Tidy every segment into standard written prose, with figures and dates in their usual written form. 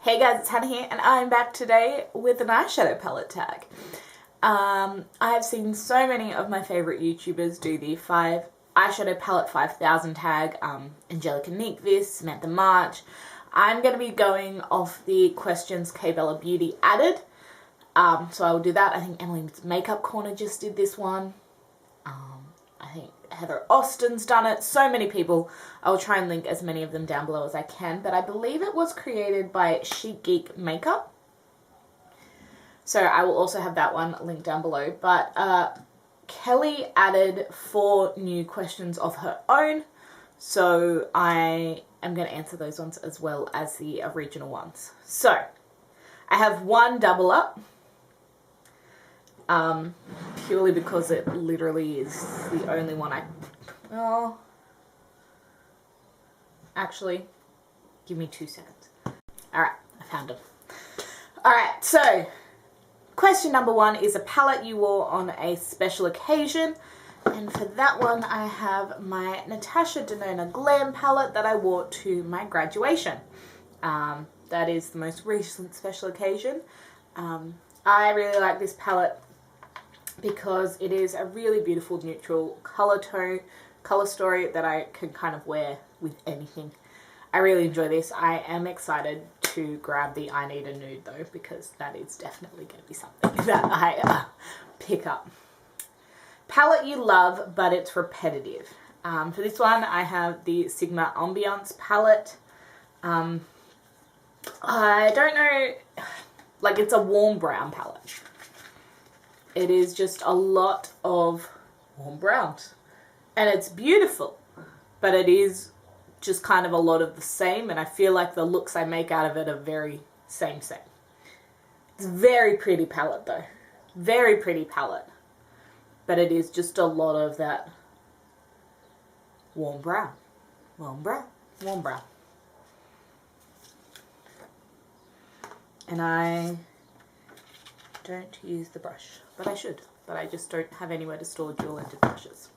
Hey guys, it's Hannah here and I'm back today with an eyeshadow palette tag. I have seen so many of my favourite YouTubers do the eyeshadow palette 5000 tag, Angelica Nickvis, Samantha March. I'm going to be going off the questions K Bella Beauty added, so I will do that. I think Emily's Makeup Corner just did this one. I think Heather Austin's done it. So many people. I will try and link as many of them down below as I can, but I believe it was created by Chic Geek Makeup. So I will also have that one linked down below. But Kelly added 4 new questions of her own, so I am going to answer those ones as well as the original ones. So I have one double up. Purely because it literally is the only one actually, give me 2 seconds. Alright, I found them. Alright, so, question number 1 is a palette you wore on a special occasion. And for that one, I have my Natasha Denona Glam palette that I wore to my graduation. That is the most recent special occasion. I really like this palette because it is a really beautiful neutral color story that I can kind of wear with anything. I really enjoy this. I am excited to grab the I Need a Nude though, because that is definitely going to be something that I pick up. Palette you love, but it's repetitive. For this one, I have the Sigma Ambiance palette. I don't know, like it's a warm brown palette. It is just a lot of warm browns. And it's beautiful, but it is just kind of a lot of the same, and I feel like the looks I make out of it are very same. It's a very pretty palette though. Very pretty palette. But it is just a lot of that warm brown. Warm brown. Warm brown. And I don't use the brush, but I should. But I just don't have anywhere to store dual-ended brushes.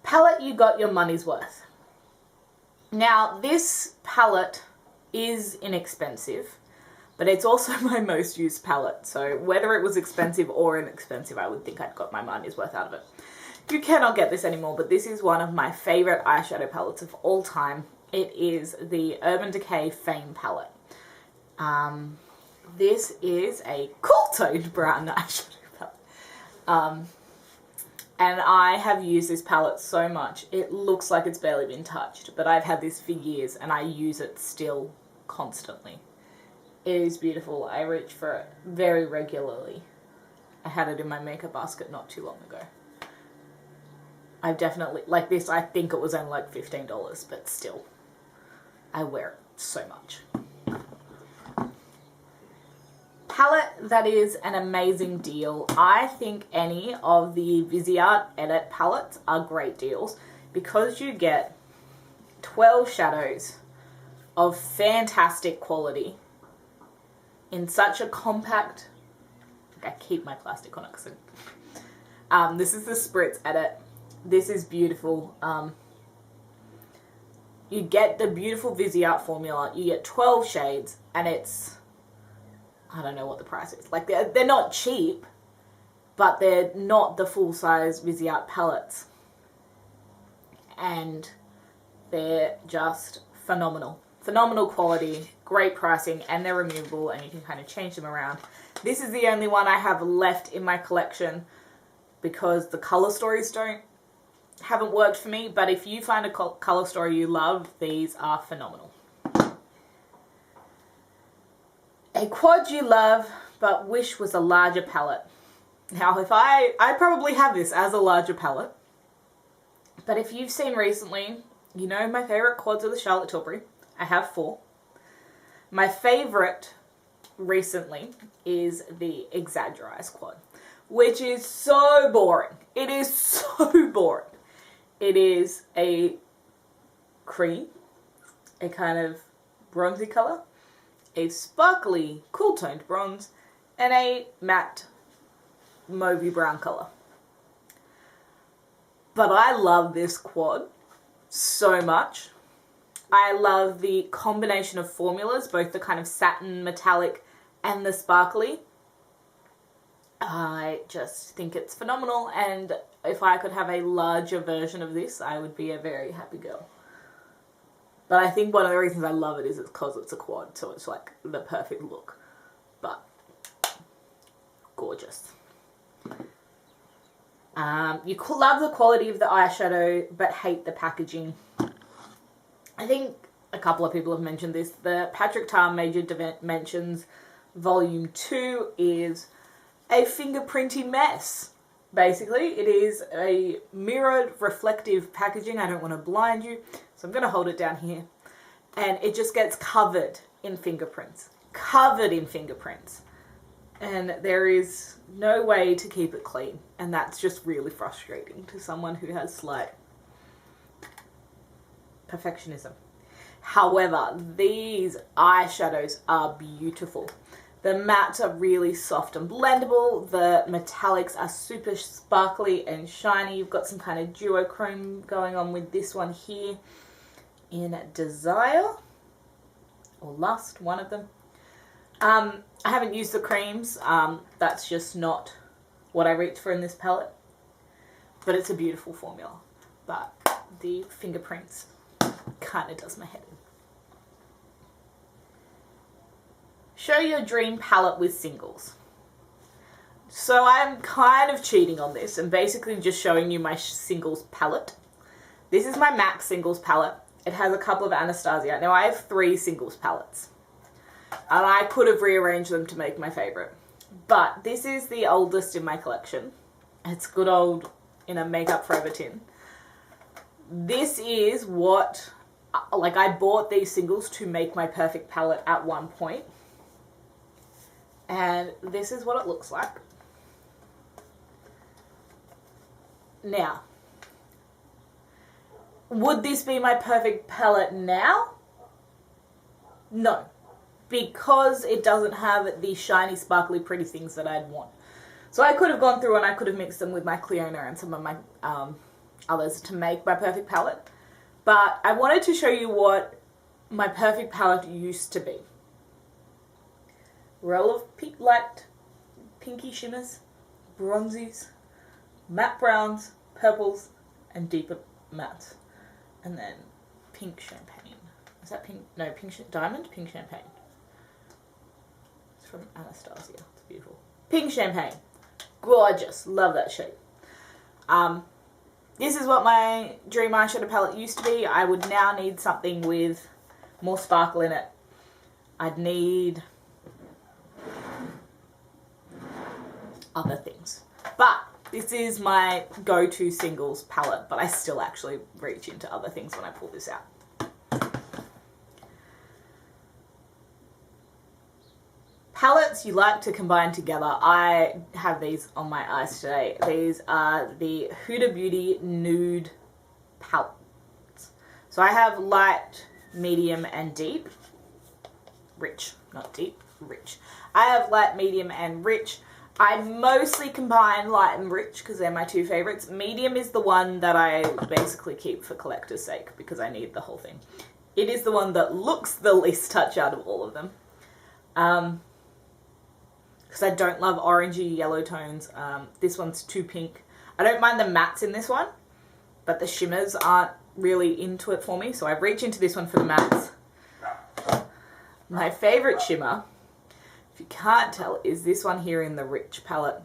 Palette you got your money's worth. Now, this palette is inexpensive, but it's also my most used palette. So whether it was expensive or inexpensive, I would think I'd got my money's worth out of it. You cannot get this anymore, but this is one of my favorite eyeshadow palettes of all time. It is the Urban Decay Fame palette. This is a cool-toned brown eyeshadow palette. And I have used this palette so much. It looks like it's barely been touched, but I've had this for years and I use it still constantly. It is beautiful. I reach for it very regularly. I had it in my makeup basket not too long ago. I've definitely, like this, I think it was only like $15, but still, I wear it so much. Palette that is an amazing deal. I think any of the Viseart Edit palettes are great deals because you get 12 shadows of fantastic quality in such a compact, I keep my plastic on it because this is the Spritz Edit. This is beautiful. You get the beautiful Viseart formula. You get 12 shades and it's, I don't know what the price is. Like, they're not cheap, but they're not the full-size Viseart palettes. And they're just phenomenal. Phenomenal quality, great pricing, and they're removable, and you can kind of change them around. This is the only one I have left in my collection because the color stories haven't worked for me, but if you find a color story you love, these are phenomenal. A quad you love, but wish was a larger palette. Now, if I probably have this as a larger palette, but if you've seen recently, you know my favorite quads are the Charlotte Tilbury. I have 4. My favorite recently is the Exaggerize quad, which is so boring. It is so boring. It is a cream, a kind of bronzy color, a sparkly, cool-toned bronze, and a matte mauvey brown color. But I love this quad so much. I love the combination of formulas, both the kind of satin metallic and the sparkly. I just think it's phenomenal, and if I could have a larger version of this, I would be a very happy girl. But I think one of the reasons I love it is it's because it's a quad, so it's like the perfect look. But gorgeous. You could love the quality of the eyeshadow, but hate the packaging. I think a couple of people have mentioned this. The Patrick Ta Major Dimensions Volume 2 is a fingerprinty mess. Basically, it is a mirrored reflective packaging. I don't want to blind you, so I'm going to hold it down here. And it just gets covered in fingerprints. Covered in fingerprints. And there is no way to keep it clean. And that's just really frustrating to someone who has slight perfectionism. However, these eyeshadows are beautiful. The mattes are really soft and blendable. The metallics are super sparkly and shiny. You've got some kind of duochrome going on with this one here in Desire or Lust, one of them. I haven't used the creams. That's just not what I reach for in this palette. But it's a beautiful formula. But the fingerprints kind of does my head in. Show your dream palette with singles. So I'm kind of cheating on this and basically just showing you my singles palette. This is my MAC singles palette. It has a couple of Anastasia. Now I have 3 singles palettes. And I could have rearranged them to make my favorite. But this is the oldest in my collection. It's good old in a Makeup Forever tin. This is what, like, I bought these singles to make my perfect palette at one point. And this is what it looks like. Now, would this be my perfect palette now? No, because it doesn't have the shiny, sparkly, pretty things that I'd want. So I could have gone through and I could have mixed them with my Cleona and some of my others to make my perfect palette. But I wanted to show you what my perfect palette used to be. Roll of light pinky shimmers, bronzies, matte browns, purples, and deeper mattes. And then pink champagne. Is that pink? No, diamond? Pink champagne. It's from Anastasia. It's beautiful. Pink champagne. Gorgeous. Love that shade. This is what my dream eyeshadow palette used to be. I would now need something with more sparkle in it. I'd need other things. But this is my go-to singles palette, but I still actually reach into other things when I pull this out. Palettes you like to combine together. I have these on my eyes today. These are the Huda Beauty Nude palettes. So I have light, medium, and deep. Rich, not deep, rich. I have light, medium, and rich. I mostly combine light and rich because they're my 2 favorites. Medium is the one that I basically keep for collector's sake because I need the whole thing. It is the one that looks the least touch out of all of them. Because I don't love orangey yellow tones. This one's too pink. I don't mind the mattes in this one, but the shimmers aren't really into it for me. So I reach into this one for the mattes. My favorite shimmer, if you can't tell, is this one here in the Rich palette.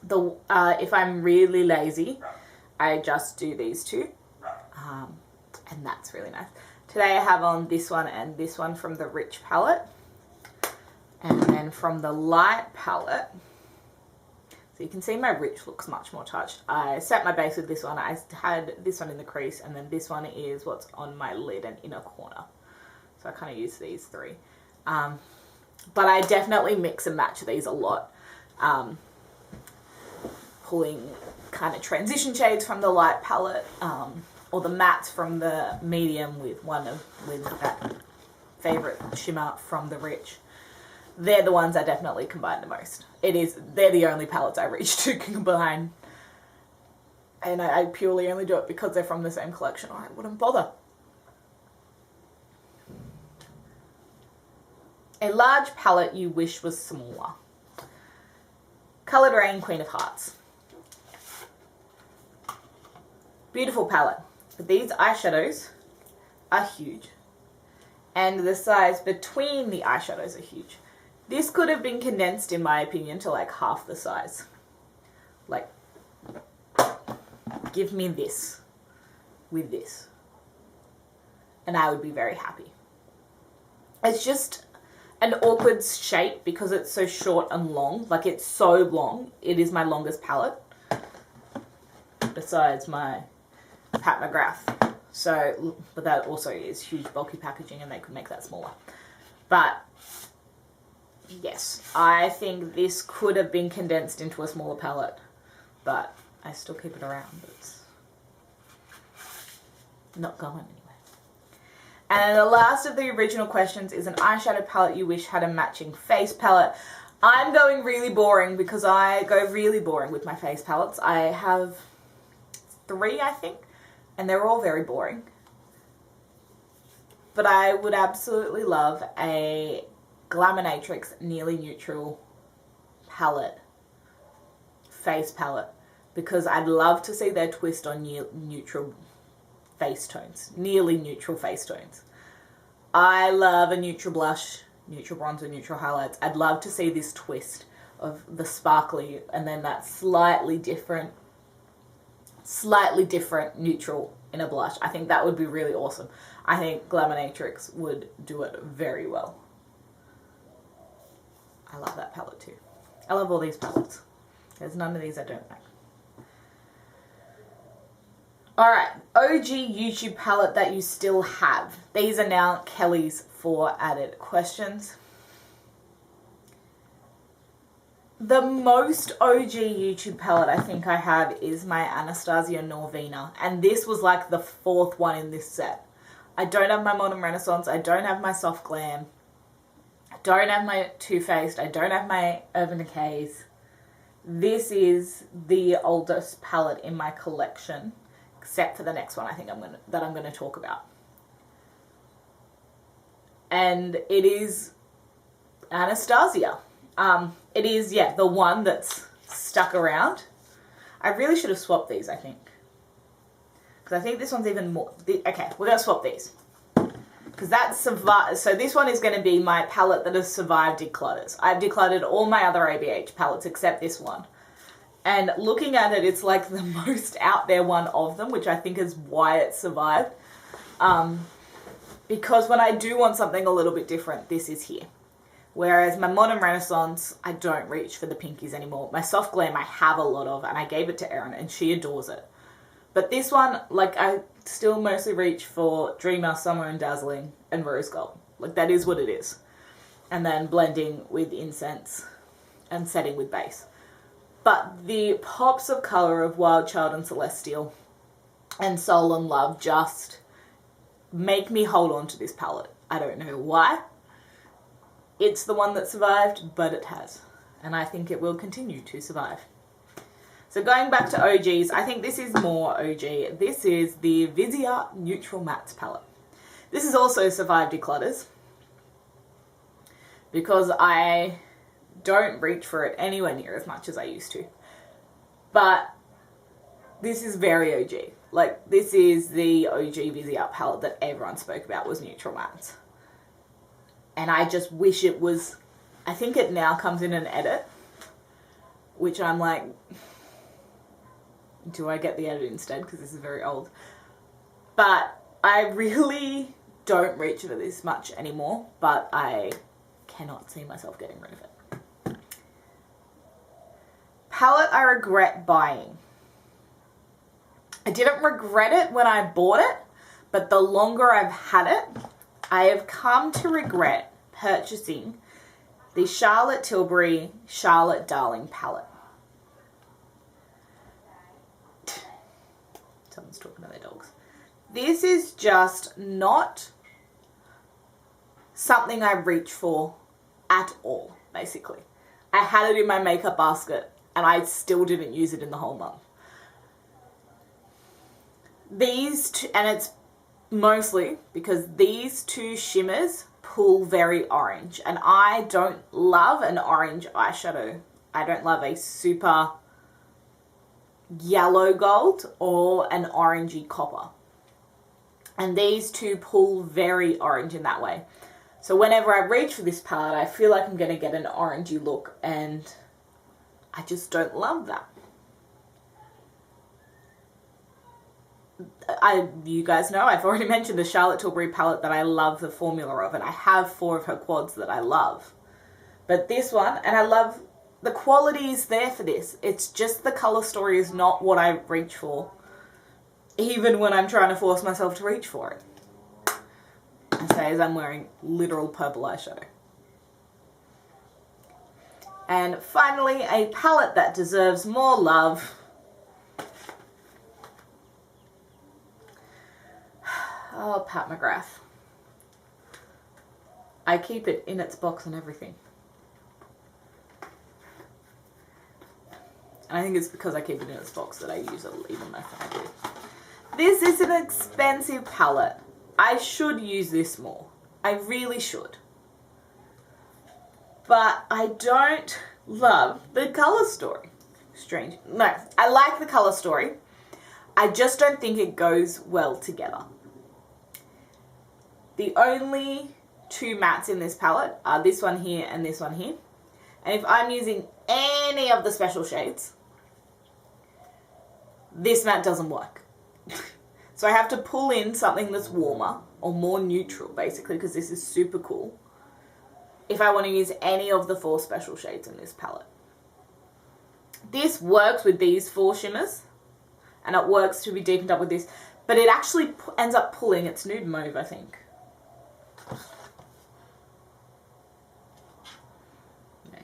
If I'm really lazy, I just do these 2. And that's really nice. Today I have on this one and this one from the Rich palette. And then from the Light palette, so you can see my Rich looks much more touched. I set my base with this one. I had this one in the crease, and then this one is what's on my lid and inner corner. So I kind of use these 3. But I definitely mix and match these a lot. Pulling kind of transition shades from the Light palette, or the mattes from the medium with that favorite shimmer from the Rich. They're the ones I definitely combine the most. They're the only palettes I reach to combine. And I purely only do it because they're from the same collection or I wouldn't bother. A large palette you wish was smaller. Coloured Rain, Queen of Hearts. Beautiful palette. But these eyeshadows are huge. And the size between the eyeshadows are huge. This could have been condensed, in my opinion, to like half the size. Like, give me this with this. And I would be very happy. It's just an awkward shape because it's so short and long. Like, it's so long. It is my longest palette. Besides my Pat McGrath. So, but that also is huge bulky packaging and they could make that smaller. But, yes, I think this could have been condensed into a smaller palette. But I still keep it around. It's not going anywhere. And the last of the original questions is an eyeshadow palette you wish had a matching face palette. I'm going really boring because I go really boring with my face palettes. I have 3, I think, and they're all very boring. But I would absolutely love a Glaminatrix Nearly Neutral palette, face palette, because I'd love to see their twist on neutral face tones, nearly neutral face tones. I love a neutral blush, neutral bronzer, neutral highlights. I'd love to see this twist of the sparkly and then that slightly different neutral in a blush. I think that would be really awesome. I think Glaminatrix would do it very well. I love that palette too. I love all these palettes. There's none of these I don't like. Alright, OG YouTube palette that you still have. These are now Kelly's 4 added questions. The most OG YouTube palette I think I have is my Anastasia Norvina. And this was like the 4th one in this set. I don't have my Modern Renaissance. I don't have my Soft Glam. I don't have my Too Faced. I don't have my Urban Decays. This is the oldest palette in my collection. Except for the next one I think I'm gonna talk about. And it is Anastasia. It is, yeah, the one that's stuck around. I really should have swapped these, I think. Because I think this one's even more... Okay, we're going to swap these. Because that's survived... So this one is going to be my palette that has survived declutters. I've decluttered all my other ABH palettes except this one. And looking at it, it's like the most out there one of them, which I think is why it survived. Because when I do want something a little bit different, this is here. Whereas my Modern Renaissance, I don't reach for the pinkies anymore. My Soft Glam I have a lot of, and I gave it to Erin, and she adores it. But this one, like, I still mostly reach for Dreamer, Summer and Dazzling, and Rose Gold. Like, that is what it is. And then blending with Incense and setting with base. But the pops of colour of Wild Child and Celestial and Soul and Love just make me hold on to this palette. I don't know why. It's the one that survived, but it has. And I think it will continue to survive. So going back to OGs, I think this is more OG. This is the Viseart Neutral Mattes palette. This has also survived declutters. Because I don't reach for it anywhere near as much as I used to. But this is very OG. Like, this is the OG Viseart palette that everyone spoke about was neutral mattes. And I just wish it was... I think it now comes in an edit. Which I'm like... Do I get the edit instead? Because this is very old. But I really don't reach for this much anymore. But I cannot see myself getting rid of it. Palette I regret buying. I didn't regret it when I bought it, but the longer I've had it, I have come to regret purchasing the Charlotte Tilbury Charlotte Darling palette. Someone's talking to their dogs. This is just not something I reach for at all, basically. I had it in my makeup basket and I still didn't use it in the whole month. These two, and it's mostly because these two shimmers pull very orange, and I don't love an orange eyeshadow. I don't love a super yellow gold or an orangey copper. And these two pull very orange in that way. So whenever I reach for this palette, I feel like I'm going to get an orangey look, and I just don't love that. You guys know, I've already mentioned the Charlotte Tilbury palette that I love the formula of, and I have 4 of her quads that I love. But this one, and I love, the quality is there for this. It's just the color story is not what I reach for, even when I'm trying to force myself to reach for it. I say as I'm wearing literal purple eyeshadow. And finally, a palette that deserves more love. Oh, Pat McGrath. I keep it in its box and everything. And I think it's because I keep it in its box that I use it even less than I do. This is an expensive palette. I should use this more. I really should. But I don't love the color story. Strange. No, I like the color story. I just don't think it goes well together. The only 2 mattes in this palette are this one here and this one here. And if I'm using any of the special shades, this matte doesn't work. So I have to pull in something that's warmer or more neutral, basically, because this is super cool, if I want to use any of the 4 special shades in this palette. This works with these 4 shimmers, and it works to be deepened up with this, but it actually ends up pulling, it's Nude Mauve, I think. Okay.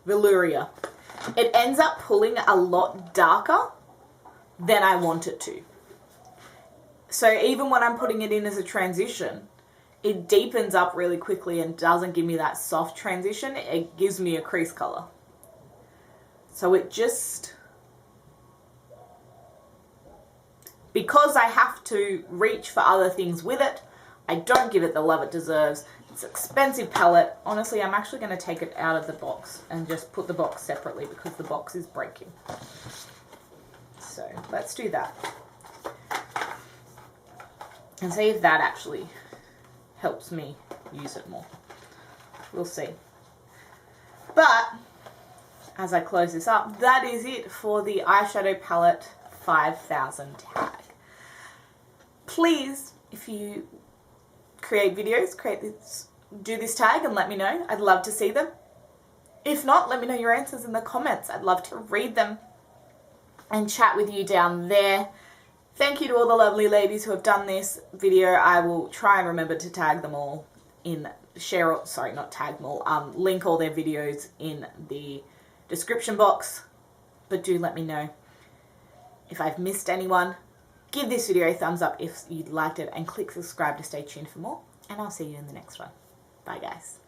Velouria. It ends up pulling a lot darker than I want it to. So even when I'm putting it in as a transition, it deepens up really quickly and doesn't give me that soft transition. It gives me a crease color. So it just, because I have to reach for other things with it, I don't give it the love it deserves. It's an expensive palette. Honestly, I'm actually going to take it out of the box and just put the box separately because the box is breaking. So let's do that. And see if that actually helps me use it more. We'll see. But as I close this up, that is it for the Eyeshadow Palette 5000 tag. Please, if you create videos, do this tag and let me know. I'd love to see them. If not, let me know your answers in the comments. I'd love to read them and chat with you down there. Thank you to all the lovely ladies who have done this video. I will try and remember to tag them all link all their videos in the description box. But do let me know if I've missed anyone. Give this video a thumbs up if you liked it and click subscribe to stay tuned for more. And I'll see you in the next one. Bye guys.